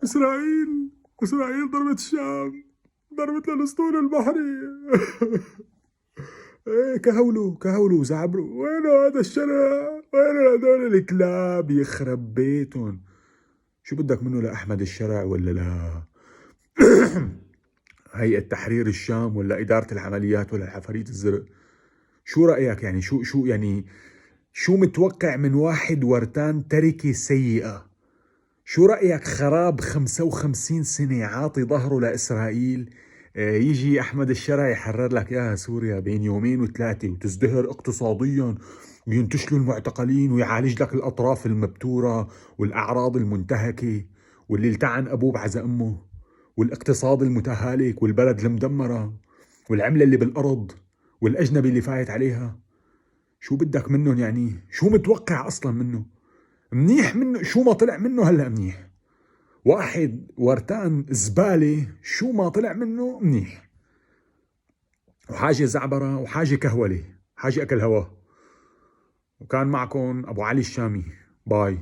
إسرائيل إسرائيل ضربت الشام، ضربت للأسطول البحري. ايه كهولوا زعبروا، وينه هذا الشرع؟ وينه هذول الكلاب يخرب بيتهم؟ شو بدك منه لأحمد الشرع ولا لا هيئة تحرير الشام ولا إدارة العمليات ولا العفاريت الزرق؟ شو رأيك يعني؟ شو يعني شو متوقع من واحد ورتان تركة سيئة؟ شو رأيك خراب 55 سنة عاطي ظهره لإسرائيل، يجي أحمد الشرع يحرر لك إياها سوريا بين يومين وثلاثة وتزدهر اقتصاديا وينتشلوا المعتقلين ويعالج لك الأطراف المبتورة والأعراض المنتهكة واللي التعن أبوه بعزا أمه والاقتصاد المتهالك والبلد المدمرة والعملة اللي بالأرض والأجنبي اللي فايت عليها؟ شو بدك منهم يعني؟ شو متوقع أصلا منه؟ منيح منه شو ما طلع منه هلأ منيح، واحد ورتان زبالة شو ما طلع منه منيح، وحاجة زعبرة وحاجة كهولة، حاجة أكل هوا. وكان معكم أبو علي الشامي. باي.